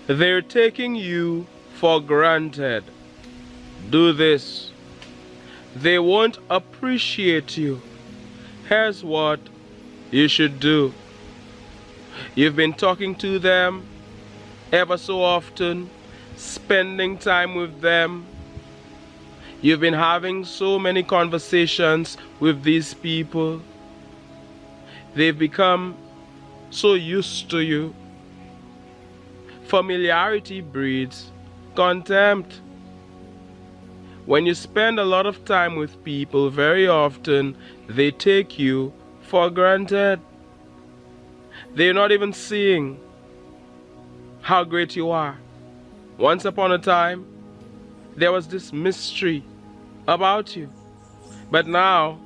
They're taking you for granted. Do this. They won't appreciate you. Here's what you should do. You've been talking to them ever so often, spending time with them. You've been having so many conversations with these people. They've become so used to you. Familiarity breeds contempt. When you spend a lot of time with people, very often they take you for granted. They're not even seeing how great you are. Once upon a time, there was this mystery about you. But now,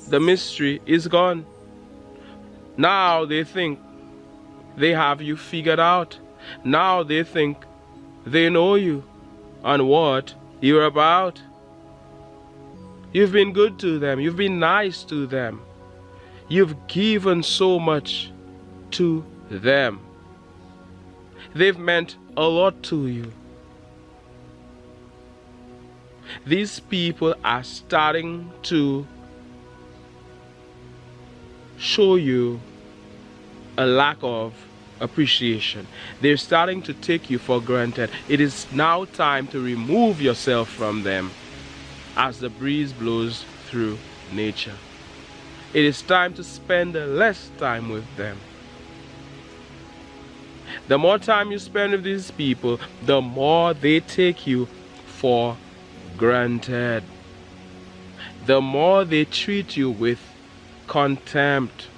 the mystery is gone. Now they think they have you figured out. Now they think they know you and what you're about. You've been good to them. You've been nice to them. You've given so much to them. They've meant a lot to you. These people are starting to show you a lack of appreciation. They're starting to take you for granted. It is now time to remove yourself from them as the breeze blows through nature. It is time to spend less time with them. The more time you spend with these people, the more they take you for granted. The more they treat you with contempt.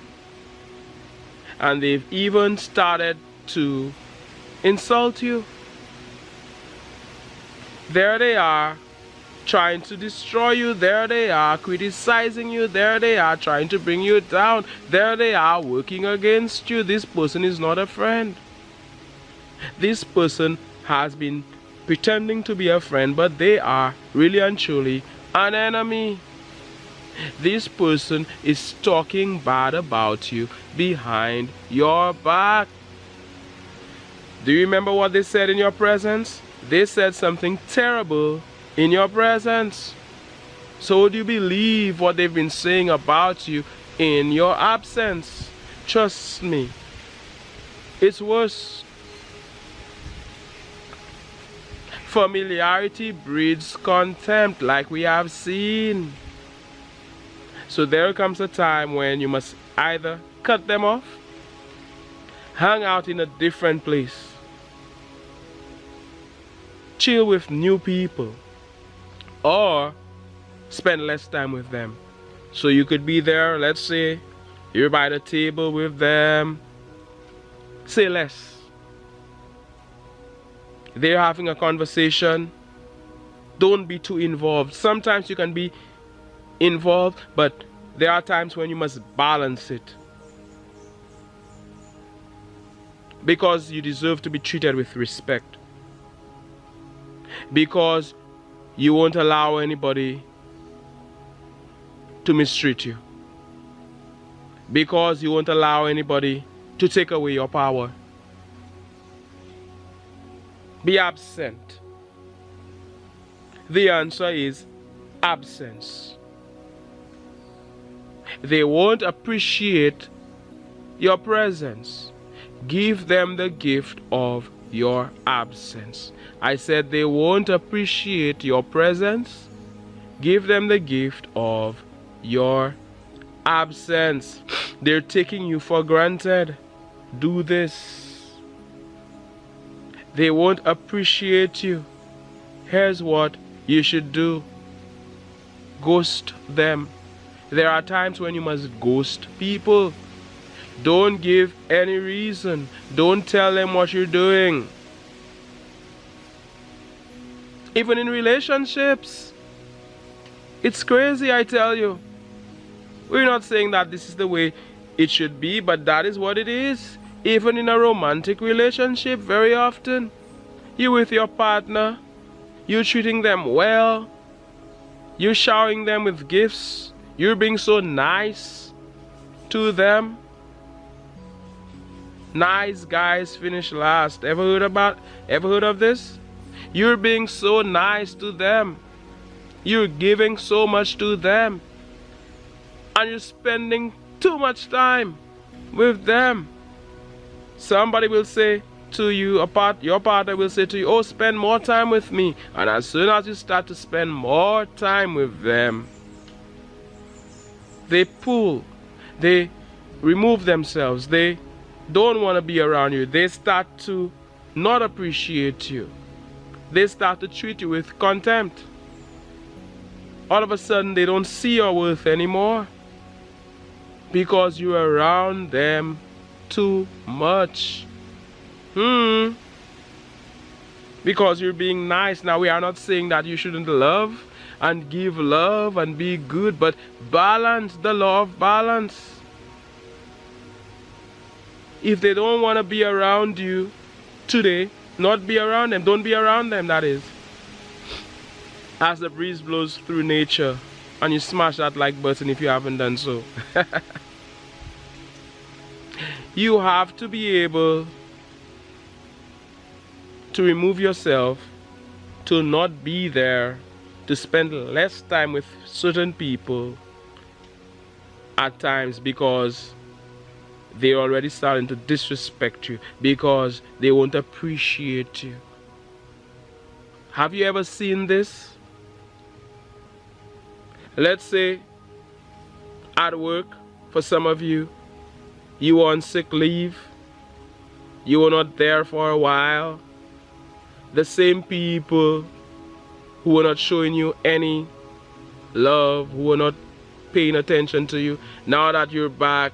And they've even started to insult you. There they are, trying to destroy you. There they are, criticizing you. There they are, trying to bring you down. There they are, working against you. This person is not a friend. This person has been pretending to be a friend, but they are really and truly an enemy. This person is talking bad about you behind your back. Do you remember what they said in your presence? They said something terrible in your presence. So do you believe what they've been saying about you in your absence? Trust me, it's worse. Familiarity breeds contempt, like we have seen. So there comes a time when you must either cut them off, hang out in a different place, chill with new people, or spend less time with them. So you could be there, let's say, you're by the table with them, say less. They're having a conversation, don't be too involved. Sometimes you can be involved, but there are times when you must balance it, because you deserve to be treated with respect, because you won't allow anybody to mistreat you, because you won't allow anybody to take away your power. Be absent. The answer is absence. They won't appreciate your presence. Give them the gift of your absence. I said they won't appreciate your presence. Give them the gift of your absence. They're taking you for granted. Do this. They won't appreciate you. Here's what you should do. Ghost them. There are times when you must ghost people. Don't give any reason. Don't tell them what you're doing. Even in relationships. It's crazy, I tell you. We're not saying that this is the way it should be, but that is what it is. Even in a romantic relationship, very often, you're with your partner, you're treating them well, you're showering them with gifts, you're being so nice to them. Nice guys finish last. Ever heard of this? You're being so nice to them. You're giving so much to them. And you're spending too much time with them. Somebody will say to you, your partner will say to you, oh, spend more time with me. And as soon as you start to spend more time with them, they pull, they remove themselves, they don't want to be around you. They start to not appreciate you. They start to treat you with contempt. All of a sudden, they don't see your worth anymore because you're around them too much. Because you're being nice. Now, we are not saying that you shouldn't love and give love and be good, but balance, the law of balance. If they don't want to be around you today, not be around them. Don't be around them, that is. As the breeze blows through nature and you smash that like button if you haven't done so. You have to be able to remove yourself, to not be there, to spend less time with certain people at times because they're already starting to disrespect you, because they won't appreciate you. Have you ever seen this? Let's say at work, for some of you, you were on sick leave, you were not there for a while. The same people who were not showing you any love, who were not paying attention to you, now that you're back,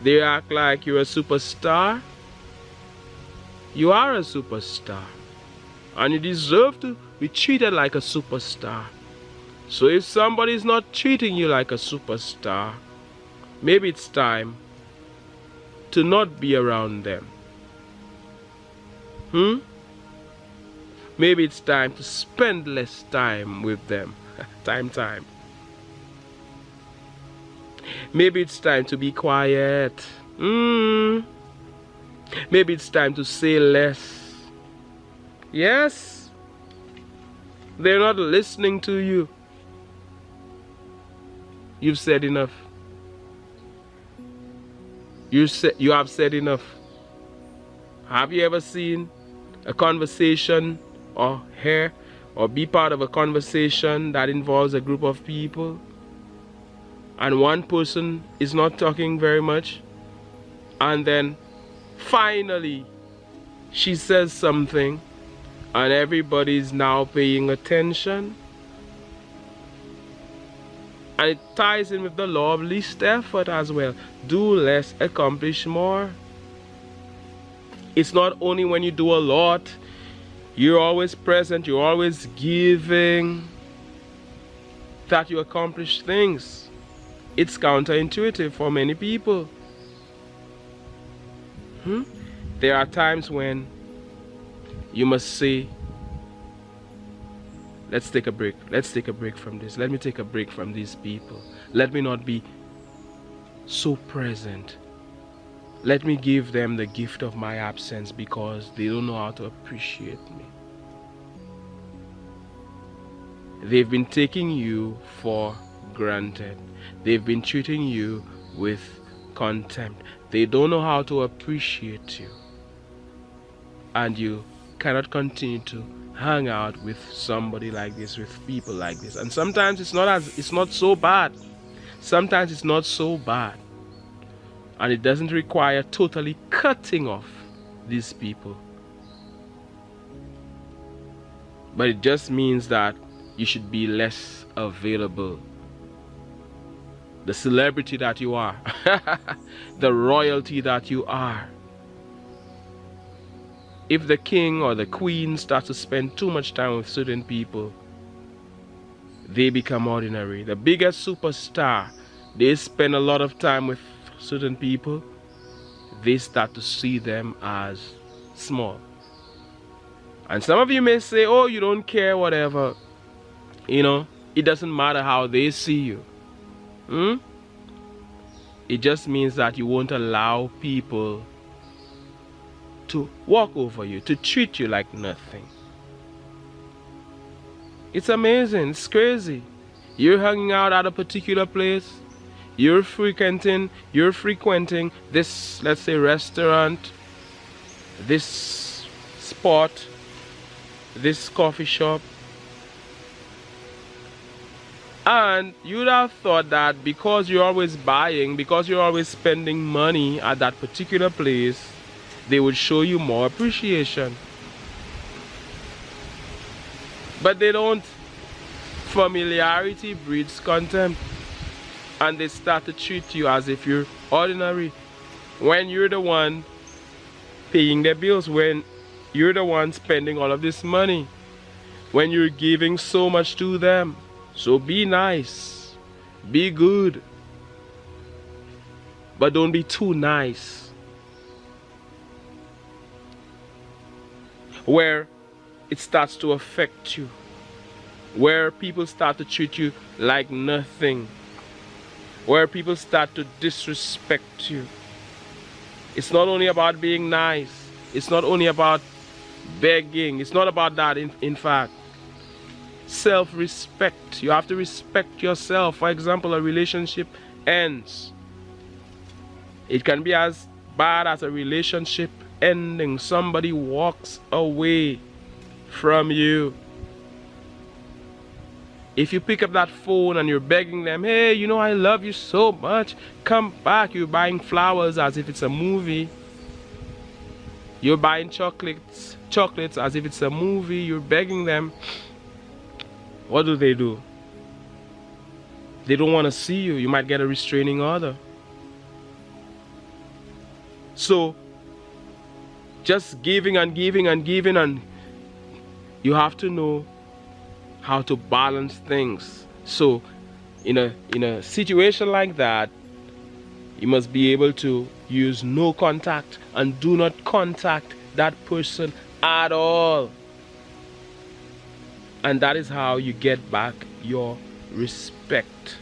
they act like you're a superstar. You are a superstar, and you deserve to be treated like a superstar. So if somebody's not treating you like a superstar, maybe it's time to not be around them. Maybe it's time to spend less time with them. Time. Maybe it's time to be quiet. Maybe it's time to say less. Yes, they're not listening to you. You've said enough. You have said enough. Have you ever seen a conversation or hear or be part of a conversation that involves a group of people and one person is not talking very much, and then finally she says something and everybody's now paying attention? And it ties in with the law of least effort as well. Do less, accomplish more. It's not only when you do a lot, you're always present, you're always giving, that you accomplish things. It's counterintuitive for many people. There are times when you must say, let's take a break. Let's take a break from this. Let me take a break from these people. Let me not be so present. Let me give them the gift of my absence because they don't know how to appreciate me. They've been taking you for granted. They've been treating you with contempt. They don't know how to appreciate you. And you cannot continue to hang out with somebody like this, with people like this. And sometimes it's not so bad. Sometimes it's not so bad. And it doesn't require totally cutting off these people. But it just means that you should be less available. The celebrity that you are, the royalty that you are. If the king or the queen starts to spend too much time with certain people, they become ordinary. The biggest superstar, they spend a lot of time with certain people, they start to see them as small. And some of you may say, oh, you don't care, whatever. You know, it doesn't matter how they see you. It just means that you won't allow people to walk over you, to treat you like nothing. It's amazing. It's crazy. You're hanging out at a particular place. You're frequenting this, let's say, restaurant, this spot, this coffee shop. And you'd have thought that because you're always buying, because you're always spending money at that particular place, they would show you more appreciation. But they don't. Familiarity breeds contempt. And they start to treat you as if you're ordinary. When you're the one paying their bills, when you're the one spending all of this money, when you're giving so much to them. So be nice, be good, but don't be too nice, where it starts to affect you, where people start to treat you like nothing, where people start to disrespect you. It's not only about being nice, it's not only about begging, it's not about that. In fact, self-respect. You have to respect yourself. For example, a relationship ends. It can be as bad as a relationship ending. Somebody walks away from you. If you pick up that phone and you're begging them, hey, you know, I love you so much, come back. You're buying flowers as if it's a movie. You're buying chocolates as if it's a movie. You're begging them. What do? They don't want to see you. You might get a restraining order. So just giving and giving and giving, and you have to know how to balance things. So in a situation like that, you must be able to use no contact and do not contact that person at all. And that is how you get back your respect.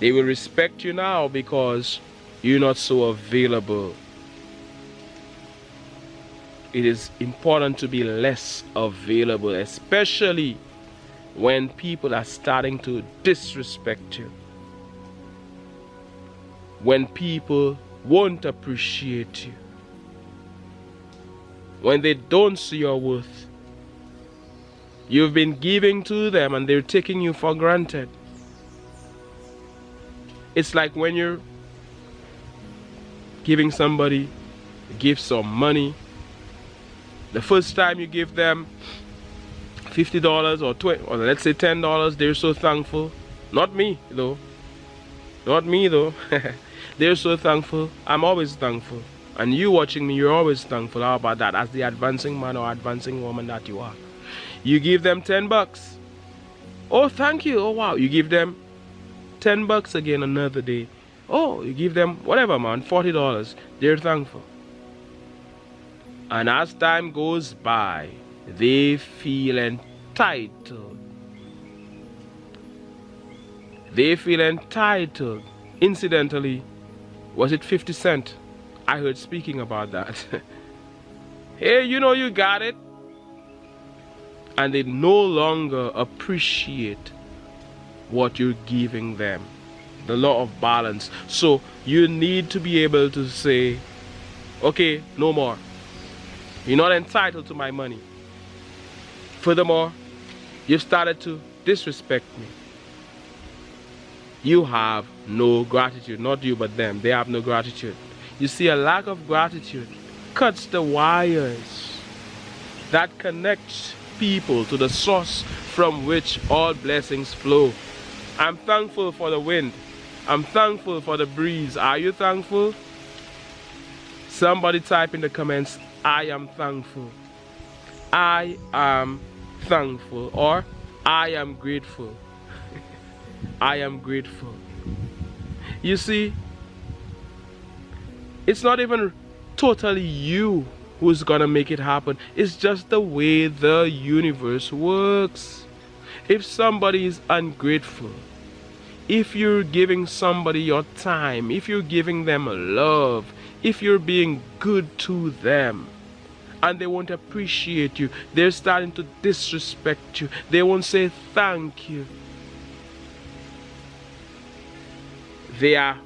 They will respect you now because you're not so available. It is important to be less available, especially when people are starting to disrespect you. When people won't appreciate you. When they don't see your worth. You've been giving to them and they're taking you for granted. It's like when you're giving somebody gifts or money. The first time you give them $50 or $20, or let's say $10, they're so thankful. Not me though. Not me though. They're so thankful. I'm always thankful. And you watching me, you're always thankful. How about that? As the advancing man or advancing woman that you are. You give them $10. Oh, thank you. Oh, wow. You give them $10 again another day. Oh, you give them whatever, man, $40. They're thankful. And as time goes by, they feel entitled. They feel entitled. Incidentally, was it 50 Cent? I heard speaking about that. Hey, you know you got it. And they no longer appreciate what you're giving them. The law of balance. So you need to be able to say, okay, no more. You're not entitled to my money. Furthermore, you've started to disrespect me. You have no gratitude. Not you, but them. They have no gratitude. You see, a lack of gratitude cuts the wires that connect people to the source from which all blessings flow. I'm thankful for the wind. I'm thankful for the breeze. Are you thankful? Somebody type in the comments, I am thankful. I am thankful. Or I am grateful. I am grateful. You see, it's not even totally you who's gonna make it happen. It's just the way the universe works. If somebody is ungrateful, if you're giving somebody your time, if you're giving them love, if you're being good to them, and they won't appreciate you, they're starting to disrespect you, they won't say thank you. They are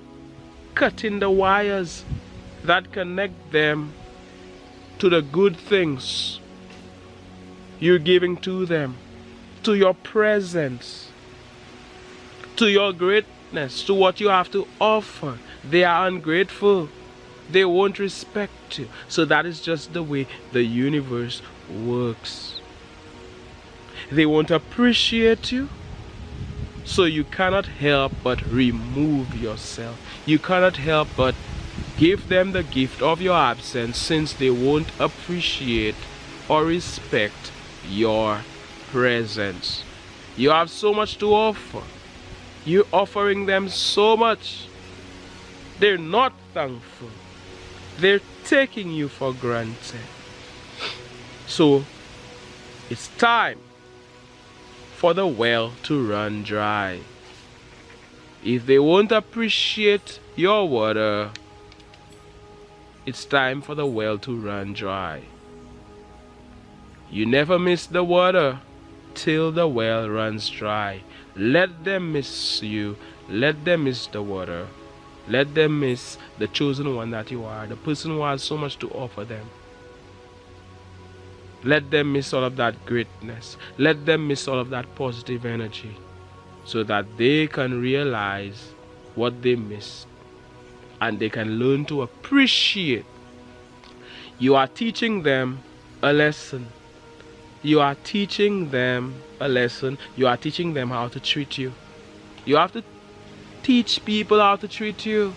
cutting the wires that connect them to the good things you're giving to them, to your presence, to your greatness, to what you have to offer. They are ungrateful. They won't respect you. So that is just the way the universe works. They won't appreciate you. So you cannot help but remove yourself. You cannot help but give them the gift of your absence, since they won't appreciate or respect your presence. You have so much to offer. You're offering them so much. They're not thankful. They're taking you for granted. So it's time for the well to run dry. If they won't appreciate your water, it's time for the well to run dry. You never miss the water till the well runs dry. Let them miss you. Let them miss the water. Let them miss the chosen one that you are, the person who has so much to offer them. Let them miss all of that greatness. Let them miss all of that positive energy, so that they can realize what they missed and they can learn to appreciate. You are teaching them a lesson. You are teaching them a lesson. You are teaching them how to treat you. You have to teach people how to treat you.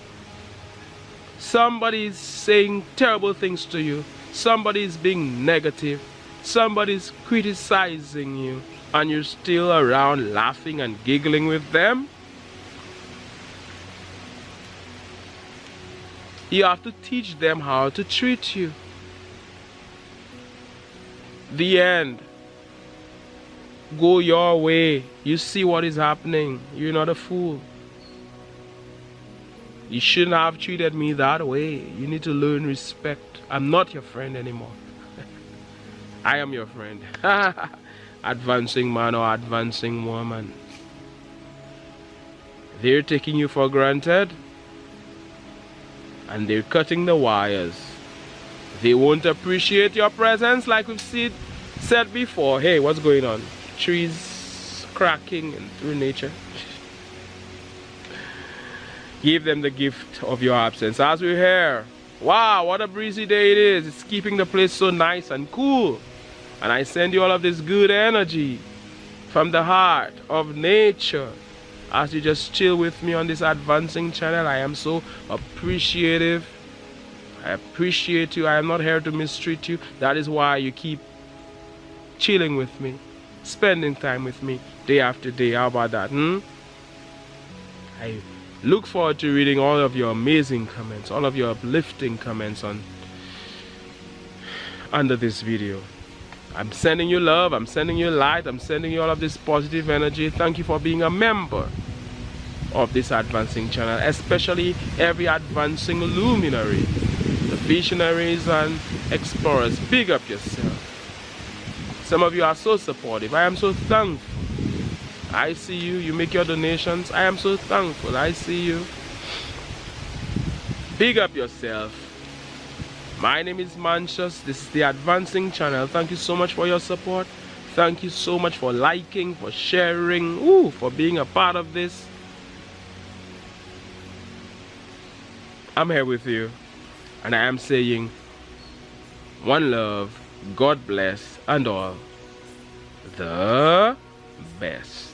Somebody is saying terrible things to you. Somebody is being negative. Somebody is criticizing you, and you're still around laughing and giggling with them. You have to teach them how to treat you. The end. Go your way. You see what is happening. You're not a fool. You shouldn't have treated me that way. You need to learn respect. I'm not your friend anymore. I am your friend. Advancing man or advancing woman. They're taking you for granted, and they're cutting the wires. They won't appreciate your presence, like we've said before. Hey, what's going on? Trees cracking through nature. Give them the gift of your absence. As we're here, wow, what a breezy day it is. It's keeping the place so nice and cool. And I send you all of this good energy from the heart of nature as you just chill with me on this advancing channel. I am so appreciative. I appreciate you. I am not here to mistreat you. That is why you keep chilling with me, spending time with me day after day. How about that? I look forward to reading all of your amazing comments, all of your uplifting comments under this video. I'm sending you love, I'm sending you light, I'm sending you all of this positive energy. Thank you for being a member of this advancing channel, especially every advancing luminary, the visionaries and explorers. Big up yourself. Some of you are so supportive. I am so thankful. I see you, you make your donations. I am so thankful. I see you. Big up yourself. My name is Mantius. This is the Advancing channel. Thank you so much for your support. Thank you so much for liking, for sharing, for being a part of this. I'm here with you, and I am saying one love, God bless, and all the best.